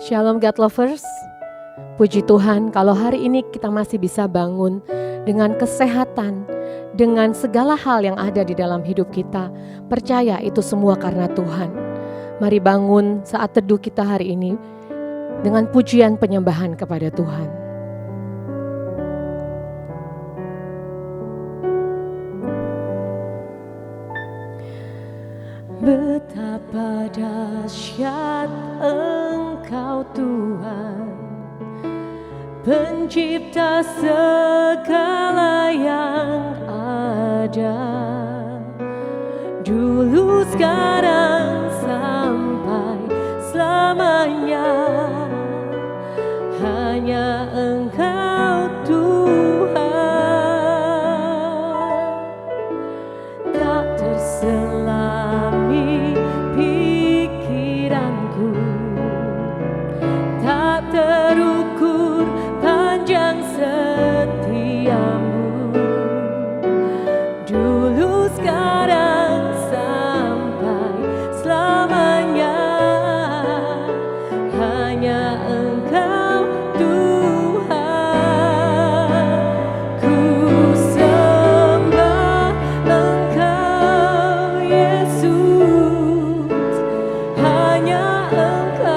Shalom God Lovers. Puji Tuhan kalau hari ini kita masih bisa bangun dengan kesehatan, dengan segala hal yang ada di dalam hidup kita. Percaya itu semua karena Tuhan. Mari bangun saat teduh kita hari ini dengan pujian penyembahan kepada Tuhan. Betapa dahsyat Engkau Tuhan, Pencipta segala yang ada, dulu, sekarang, sampai selamanya. Hanya Engkau Tuhan, tak terselami pikiranku, tak terukur panjang setiamu, dulu, sekarang, sampai selamanya. Hanya Engkau Tuhan, ku sembah Engkau Yesus, hanya Engkau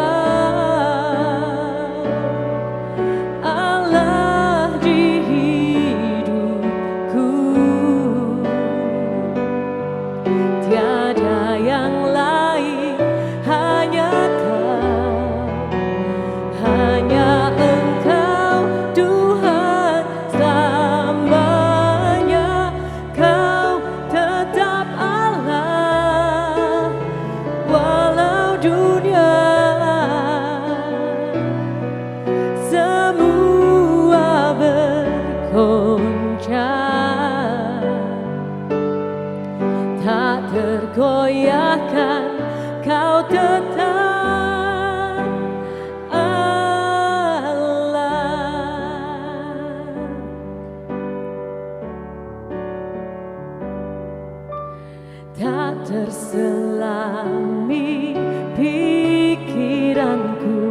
Allah di hidupku, tiada yang lain, hanya Engkau Tuhan selamanya. Kau tetap Allah walau dunia semua bergoncang, tak tergoyahkan. Kau tetap tak terselami pikiranku,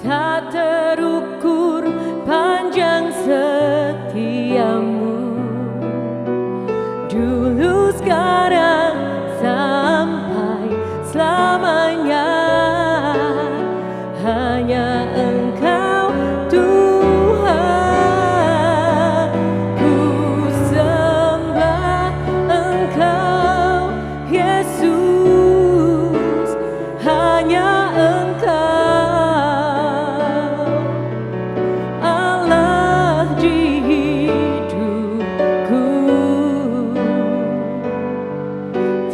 tak terukur panjang setiamu, dulu, sekarang, sampai selamanya. Hanya Engkau Tuhan, ku sembah Engkau Yesus, hanya Engkau Allah di hidupku,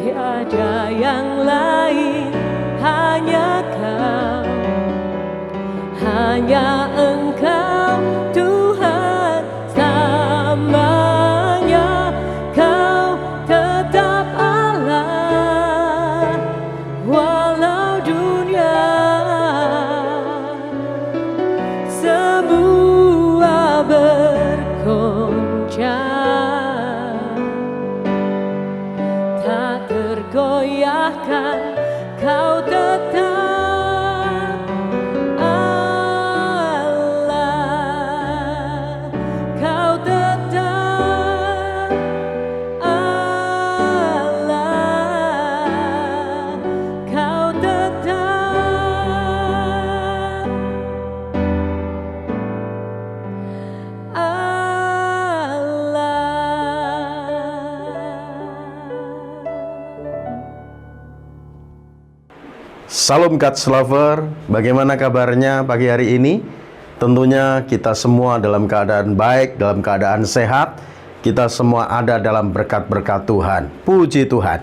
tiada yang lain, hanya Engkau Tuhan selamanya. Kau tetap Allah walau dunia semua bergoncang, tak tergoyahkan. Kau tetap Allah, Kau tetap Allah, Kau tetap Salam God's Lover, bagaimana kabarnya pagi hari ini? Tentunya kita semua dalam keadaan baik, dalam keadaan sehat. Kita semua ada dalam berkat-berkat Tuhan. Puji Tuhan.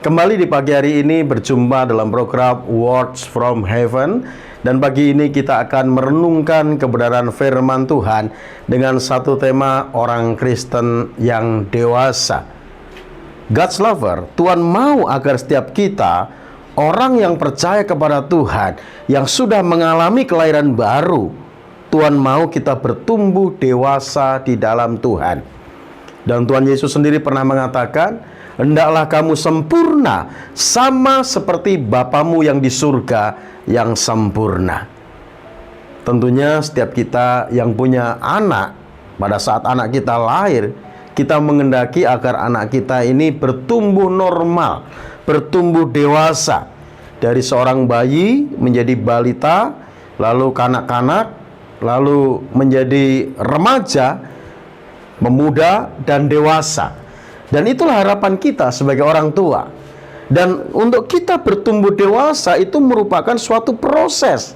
Kembali di pagi hari ini berjumpa dalam program Words from Heaven. Dan pagi ini kita akan merenungkan kebenaran firman Tuhan dengan satu tema orang Kristen yang dewasa. God's Lover, Tuhan mau agar setiap kita, orang yang percaya kepada Tuhan, yang sudah mengalami kelahiran baru, Tuhan mau kita bertumbuh dewasa di dalam Tuhan. Dan Tuhan Yesus sendiri pernah mengatakan, hendaklah kamu sempurna sama seperti Bapamu yang di surga yang sempurna. Tentunya setiap kita yang punya anak, pada saat anak kita lahir, kita menghendaki agar anak kita ini bertumbuh normal, bertumbuh dewasa. Dari seorang bayi menjadi balita, lalu kanak-kanak, lalu menjadi remaja, pemuda, dan dewasa. Dan itulah harapan kita sebagai orang tua. Dan untuk kita bertumbuh dewasa itu merupakan suatu proses.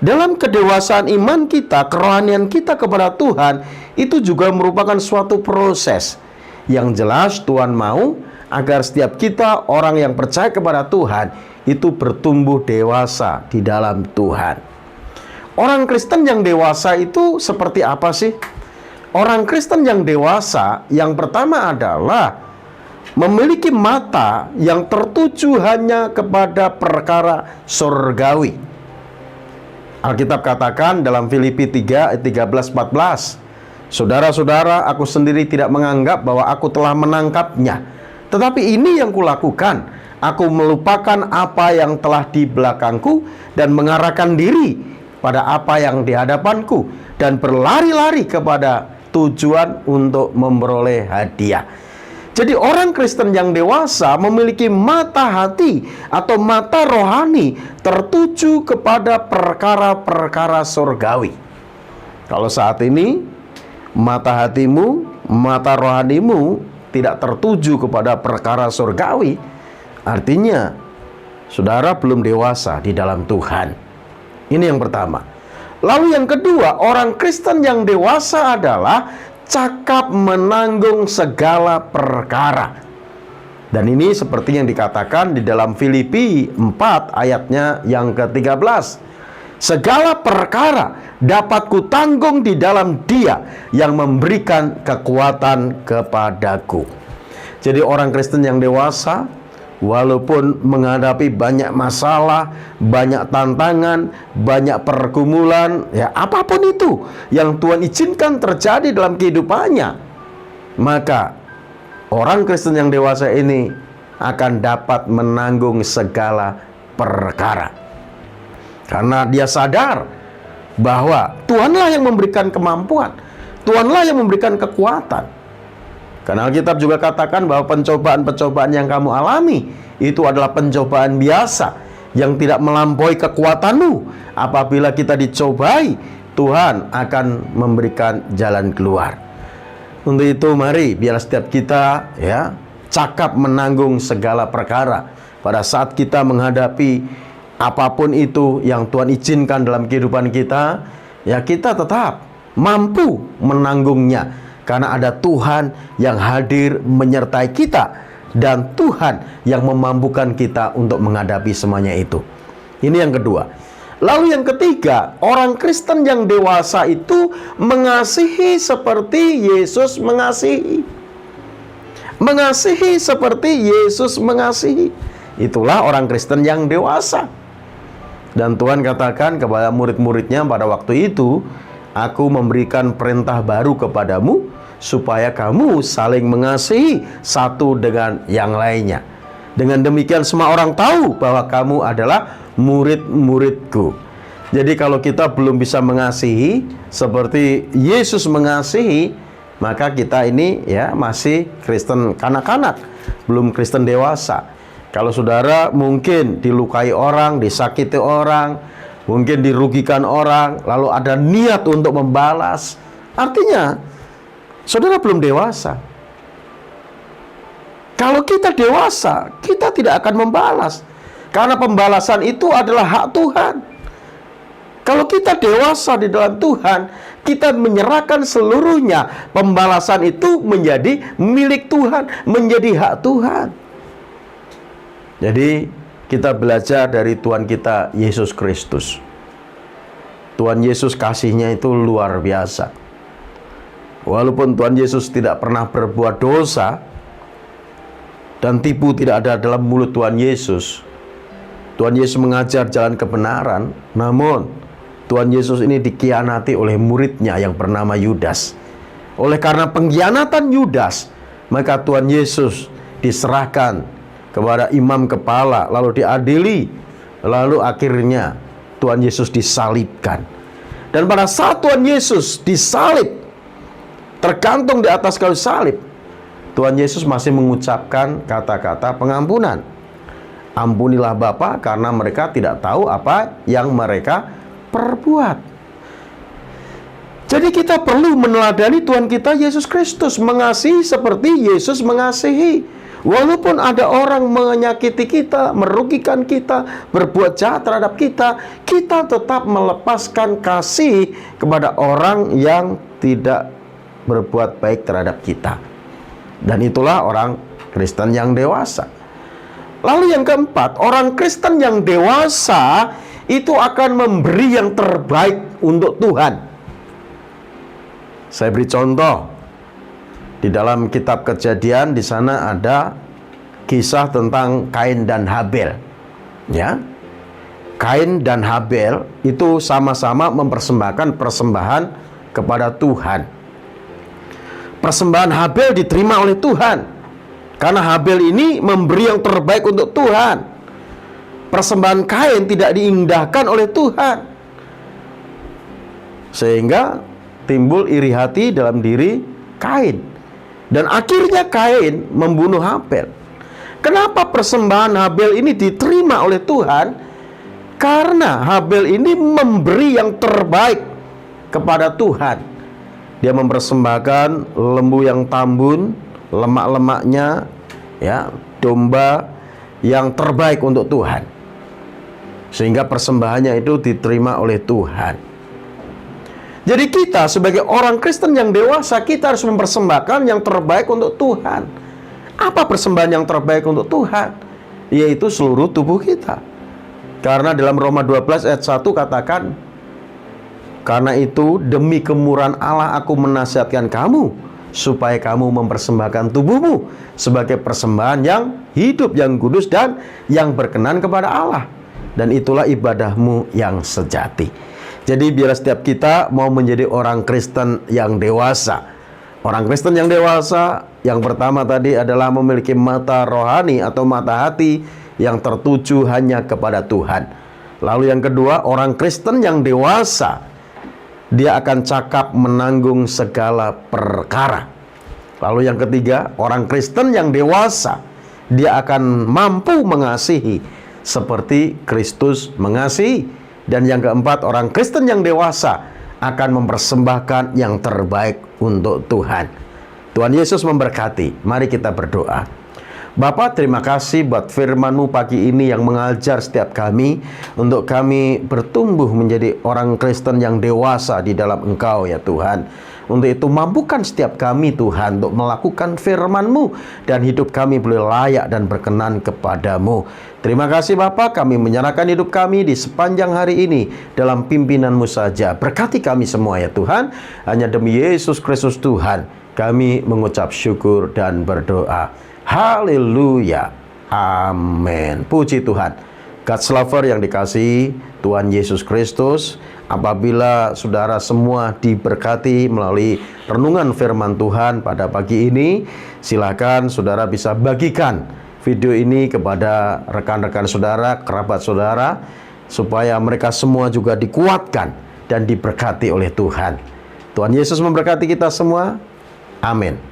Dalam kedewasaan iman kita, kerohanian kita kepada Tuhan, itu juga merupakan suatu proses. Yang jelas Tuhan mau agar setiap kita, orang yang percaya kepada Tuhan, itu bertumbuh dewasa di dalam Tuhan. Orang Kristen yang dewasa itu seperti apa sih? Orang Kristen yang dewasa, yang pertama adalah memiliki mata yang tertuju hanya kepada perkara surgawi. Alkitab katakan dalam Filipi 3 ayat 13-14, "Saudara-saudara, aku sendiri tidak menganggap bahwa aku telah menangkapnya. Tetapi ini yang kulakukan, aku melupakan apa yang telah di belakangku dan mengarahkan diri pada apa yang di hadapanku dan berlari-lari kepada tujuan untuk memperoleh hadiah." Jadi orang Kristen yang dewasa memiliki mata hati atau mata rohani tertuju kepada perkara-perkara surgawi. Kalau saat ini mata hatimu, mata rohanimu tidak tertuju kepada perkara surgawi, artinya saudara belum dewasa di dalam Tuhan. Ini yang pertama. Lalu yang kedua, orang Kristen yang dewasa adalah cakap menanggung segala perkara. Dan ini seperti yang dikatakan di dalam Filipi 4 ayatnya yang ke-13. "Segala perkara dapat kutanggung di dalam Dia yang memberikan kekuatan kepadaku." Jadi orang Kristen yang dewasa, walaupun menghadapi banyak masalah, banyak tantangan, banyak pergumulan, ya apapun itu yang Tuhan izinkan terjadi dalam kehidupannya, maka orang Kristen yang dewasa ini akan dapat menanggung segala perkara. Karena dia sadar bahwa Tuhanlah yang memberikan kemampuan, Tuhanlah yang memberikan kekuatan. Karena Alkitab juga katakan bahwa pencobaan-pencobaan yang kamu alami itu adalah pencobaan biasa yang tidak melampaui kekuatanmu. Apabila kita dicobai, Tuhan akan memberikan jalan keluar. Untuk itu mari biar setiap kita cakap menanggung segala perkara. Pada saat kita menghadapi apapun itu yang Tuhan izinkan dalam kehidupan kita, ya kita tetap mampu menanggungnya. Karena ada Tuhan yang hadir menyertai kita, dan Tuhan yang memampukan kita untuk menghadapi semuanya itu. Ini yang kedua. Lalu yang ketiga, orang Kristen yang dewasa itu mengasihi seperti Yesus mengasihi. Mengasihi seperti Yesus mengasihi. Itulah orang Kristen yang dewasa. Dan Tuhan katakan kepada murid-muridnya pada waktu itu, "Aku memberikan perintah baru kepadamu, supaya kamu saling mengasihi satu dengan yang lainnya. Dengan demikian semua orang tahu bahwa kamu adalah murid-muridku." Jadi kalau kita belum bisa mengasihi seperti Yesus mengasihi, maka kita ini masih Kristen kanak-kanak, belum Kristen dewasa. Kalau saudara mungkin dilukai orang, disakiti orang, mungkin dirugikan orang, lalu ada niat untuk membalas, artinya saudara belum dewasa. Kalau kita dewasa, kita tidak akan membalas, karena pembalasan itu adalah hak Tuhan. Kalau kita dewasa di dalam Tuhan, kita menyerahkan seluruhnya. Pembalasan itu menjadi milik Tuhan, menjadi hak Tuhan. Jadi kita belajar dari Tuhan kita Yesus Kristus. Tuhan Yesus kasihnya itu luar biasa. Walaupun Tuhan Yesus tidak pernah berbuat dosa dan tipu tidak ada dalam mulut Tuhan Yesus, Tuhan Yesus mengajar jalan kebenaran, namun Tuhan Yesus ini dikhianati oleh muridnya yang bernama Yudas. Oleh karena pengkhianatan Yudas, maka Tuhan Yesus diserahkan kepada imam kepala, lalu diadili, Lalu akhirnya Tuhan Yesus disalibkan. Dan pada saat Tuhan Yesus disalib, tergantung di atas kayu salib, Tuhan Yesus masih mengucapkan kata-kata pengampunan. Ampunilah Bapa, karena mereka tidak tahu apa yang mereka perbuat. Jadi kita perlu meneladani Tuhan kita Yesus Kristus, mengasihi seperti Yesus mengasihi. Walaupun ada orang menyakiti kita, merugikan kita, berbuat jahat terhadap kita, kita tetap melepaskan kasih kepada orang yang tidak berbuat baik terhadap kita. Dan itulah orang Kristen yang dewasa. Lalu yang keempat, orang Kristen yang dewasa itu akan memberi yang terbaik untuk Tuhan. Saya beri contoh. Di dalam kitab Kejadian, di sana ada kisah tentang Kain dan Habel. Ya. Kain dan Habel itu sama-sama mempersembahkan persembahan kepada Tuhan. Persembahan Habel diterima oleh Tuhan, karena Habel ini memberi yang terbaik untuk Tuhan. Persembahan Kain tidak diindahkan oleh Tuhan, sehingga timbul iri hati dalam diri Kain. Dan akhirnya Kain membunuh Habel. Kenapa persembahan Habel ini diterima oleh Tuhan? Karena Habel ini memberi yang terbaik kepada Tuhan. Dia mempersembahkan lembu yang tambun, lemak-lemaknya, ya, domba yang terbaik untuk Tuhan. Sehingga persembahannya itu diterima oleh Tuhan. Jadi kita sebagai orang Kristen yang dewasa, kita harus mempersembahkan yang terbaik untuk Tuhan. Apa persembahan yang terbaik untuk Tuhan? Yaitu seluruh tubuh kita. Karena dalam Roma 12 ayat 1 katakan, karena itu demi kemurahan Allah aku menasihatkan kamu, supaya kamu mempersembahkan tubuhmu sebagai persembahan yang hidup, yang kudus, dan yang berkenan kepada Allah. Dan itulah ibadahmu yang sejati. Jadi biar setiap kita mau menjadi orang Kristen yang dewasa. Orang Kristen yang dewasa, yang pertama tadi adalah memiliki mata rohani atau mata hati yang tertuju hanya kepada Tuhan. Lalu yang kedua, orang Kristen yang dewasa, dia akan cakap menanggung segala perkara. Lalu yang ketiga, orang Kristen yang dewasa, dia akan mampu mengasihi seperti Kristus mengasihi. Dan yang keempat, orang Kristen yang dewasa akan mempersembahkan yang terbaik untuk Tuhan. Tuhan Yesus memberkati. Mari kita berdoa. Bapa, terima kasih buat firman-Mu pagi ini yang mengajar setiap kami, untuk kami bertumbuh menjadi orang Kristen yang dewasa di dalam Engkau ya Tuhan. Untuk itu mampukan setiap kami Tuhan untuk melakukan firman-Mu, dan hidup kami boleh layak dan berkenan kepadamu. Terima kasih Bapa, kami menyerahkan hidup kami di sepanjang hari ini dalam pimpinan-Mu saja. Berkati kami semua ya Tuhan. Hanya demi Yesus Kristus Tuhan kami mengucap syukur dan berdoa. Haleluya. Amin. Puji Tuhan. God's lover yang dikasihi Tuhan Yesus Kristus, apabila saudara semua diberkati melalui renungan firman Tuhan pada pagi ini, silakan saudara bisa bagikan video ini kepada rekan-rekan saudara, kerabat saudara, supaya mereka semua juga dikuatkan dan diberkati oleh Tuhan. Tuhan Yesus memberkati kita semua. Amin.